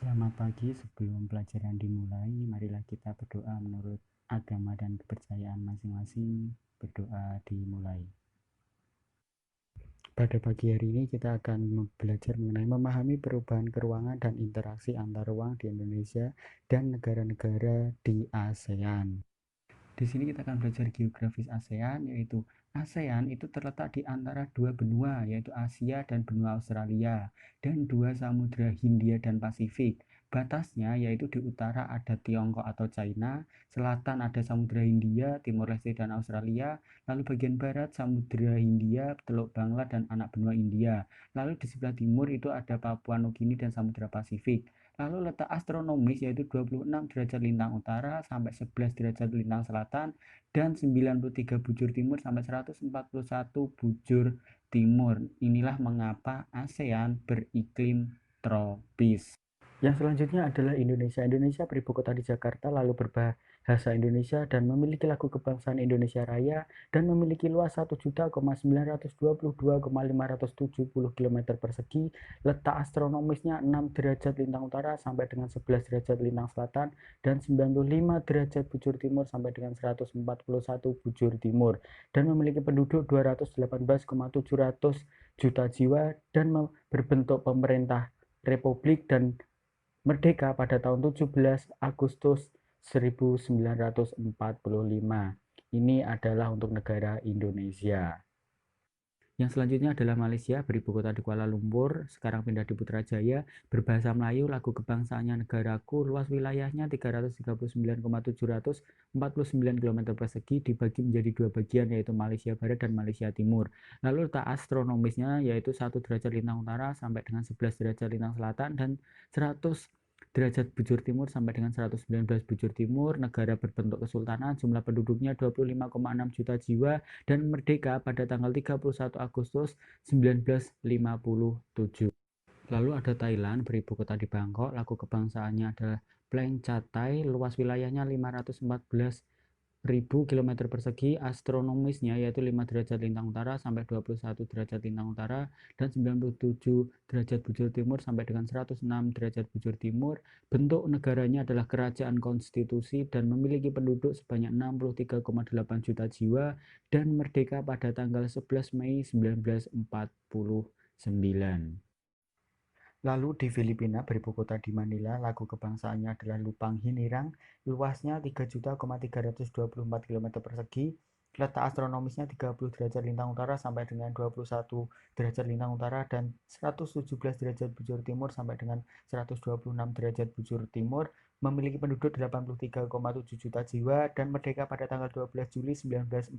Selamat pagi, sebelum pelajaran dimulai, marilah kita berdoa menurut agama dan kepercayaan masing-masing. Berdoa dimulai. Pada pagi hari ini kita akan belajar mengenai memahami perubahan keruangan dan interaksi antar ruang di Indonesia dan negara-negara di ASEAN. Di sini kita akan belajar geografis ASEAN, yaitu ASEAN itu terletak di antara dua benua, yaitu Asia dan benua Australia, dan dua samudra Hindia dan Pasifik. Batasnya yaitu di utara ada Tiongkok atau China, selatan ada Samudra Hindia, Timor Leste dan Australia, lalu bagian barat Samudra Hindia, Teluk Bangla dan anak benua India. Lalu di sebelah timur itu ada Papua Nugini dan Samudra Pasifik. Lalu letak astronomis yaitu 26 derajat lintang utara sampai 11 derajat lintang selatan dan 93 bujur timur sampai 141 bujur timur. Inilah mengapa ASEAN beriklim tropis. Yang selanjutnya adalah Indonesia. Indonesia beribu kota di Jakarta, lalu berbahasa Indonesia dan memiliki lagu kebangsaan Indonesia Raya dan memiliki luas 1.922,570 km persegi. Letak astronomisnya 6 derajat lintang utara sampai dengan 11 derajat lintang selatan dan 95 derajat bujur timur sampai dengan 141 bujur timur dan memiliki penduduk 218,700 juta jiwa dan berbentuk pemerintah republik dan merdeka pada tahun 17 Agustus 1945. Ini adalah untuk negara Indonesia. Yang selanjutnya adalah Malaysia, beribu kota di Kuala Lumpur, sekarang pindah di Putrajaya, berbahasa Melayu, lagu kebangsaannya negaraku, luas wilayahnya 339,749 km persegi, dibagi menjadi dua bagian yaitu Malaysia Barat dan Malaysia Timur. Lalu letak astronomisnya yaitu 1 derajat lintang utara sampai dengan 11 derajat lintang selatan dan 100 derajat bujur timur sampai dengan 119 bujur timur. Negara berbentuk kesultanan, jumlah penduduknya 25,6 juta jiwa dan merdeka pada tanggal 31 Agustus 1957. Lalu ada Thailand, beribu kota di Bangkok, lagu kebangsaannya adalah Pleng Chatai, luas wilayahnya 514.000 km persegi, astronomisnya yaitu 5 derajat lintang utara sampai 21 derajat lintang utara dan 97 derajat bujur timur sampai dengan 106 derajat bujur timur. Bentuk negaranya adalah kerajaan konstitusi dan memiliki penduduk sebanyak 63,8 juta jiwa dan merdeka pada tanggal 11 Mei 1949. Lalu di Filipina, beribu kota di Manila, lagu kebangsaannya adalah Lupang Hinirang, luasnya 3.324 km persegi, letak astronomisnya 30 derajat lintang utara sampai dengan 21 derajat lintang utara dan 117 derajat bujur timur sampai dengan 126 derajat bujur timur, memiliki penduduk 83,7 juta jiwa dan merdeka pada tanggal 12 Juli 1946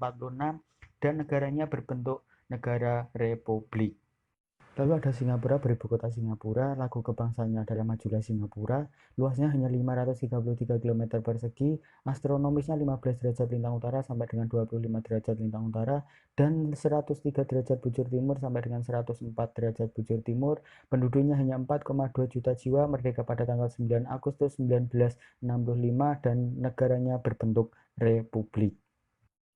dan negaranya berbentuk negara republik. Lalu ada Singapura, beribu kota Singapura, lagu kebangsaannya adalah Majulah Singapura, luasnya hanya 533 km persegi, astronomisnya 15 derajat lintang utara sampai dengan 25 derajat lintang utara, dan 103 derajat bujur timur sampai dengan 104 derajat bujur timur, penduduknya hanya 4,2 juta jiwa, merdeka pada tanggal 9 Agustus 1965, dan negaranya berbentuk republik.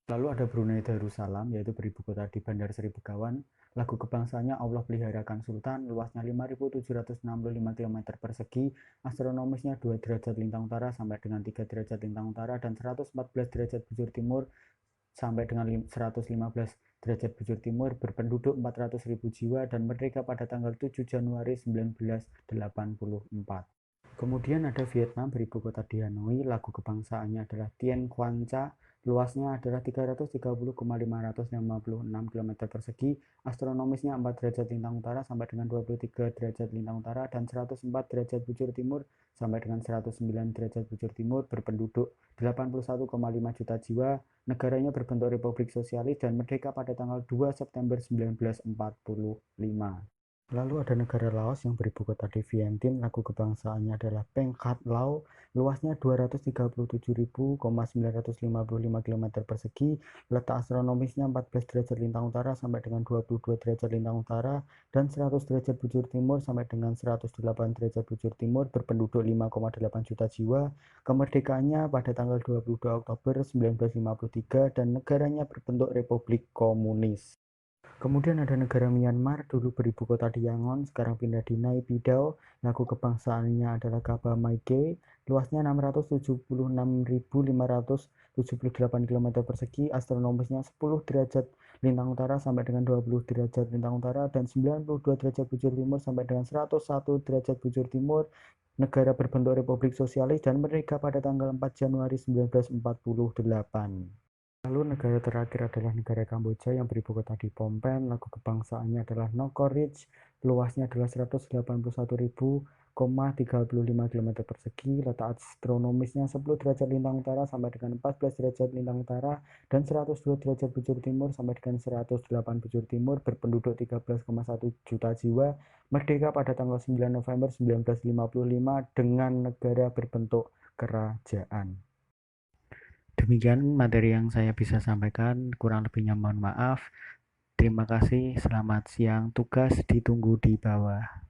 Lalu ada Brunei Darussalam, yaitu beribu kota di Bandar Seri Begawan. Lagu kebangsaannya Allah Peliharakan Sultan, luasnya 5.765 km persegi, astronomisnya 2 derajat lintang utara sampai dengan 3 derajat lintang utara dan 114 derajat bujur timur sampai dengan 115 derajat bujur timur, berpenduduk 400.000 jiwa dan merdeka pada tanggal 7 Januari 1984. Kemudian ada Vietnam, beribu kota di Hanoi, lagu kebangsaannya adalah Tien Quan Cha, luasnya adalah 330,556 km persegi, astronomisnya 4 derajat lintang utara sampai dengan 23 derajat lintang utara dan 104 derajat bujur timur sampai dengan 109 derajat bujur timur, berpenduduk 81,5 juta jiwa, negaranya berbentuk Republik Sosialis dan merdeka pada tanggal 2 September 1945. Lalu ada negara Laos yang beribu kota di Vientiane, lagu kebangsaannya adalah Peng Khat Lao, luasnya 237.955 km persegi, letak astronomisnya 14 derajat lintang utara sampai dengan 22 derajat lintang utara dan 100 derajat bujur timur sampai dengan 108 derajat bujur timur, berpenduduk 5,8 juta jiwa, kemerdekaannya pada tanggal 22 Oktober 1953 dan negaranya berbentuk Republik Komunis. Kemudian ada negara Myanmar, dulu beribu kota di Yangon, sekarang pindah di Naypyidaw. Lagu kebangsaannya adalah Gaba Maige, luasnya 676.578 km persegi, astronomisnya 10 derajat lintang utara sampai dengan 20 derajat lintang utara, dan 92 derajat bujur timur sampai dengan 101 derajat bujur timur. Negara berbentuk Republik Sosialis dan merdeka pada tanggal 4 Januari 1948. Lalu negara terakhir adalah negara Kamboja yang beribu kota di Phnom Penh. Lagu kebangsaannya adalah Nokoreach, luasnya adalah 181.035 km persegi, letak astronomisnya 10 derajat lintang utara sampai dengan 14 derajat lintang utara, dan 102 derajat bujur timur sampai dengan 108 bujur timur, berpenduduk 13,1 juta jiwa, merdeka pada tanggal 9 November 1955 dengan negara berbentuk kerajaan. Demikian materi yang saya bisa sampaikan, kurang lebihnya mohon maaf. Terima kasih, selamat siang, tugas ditunggu di bawah.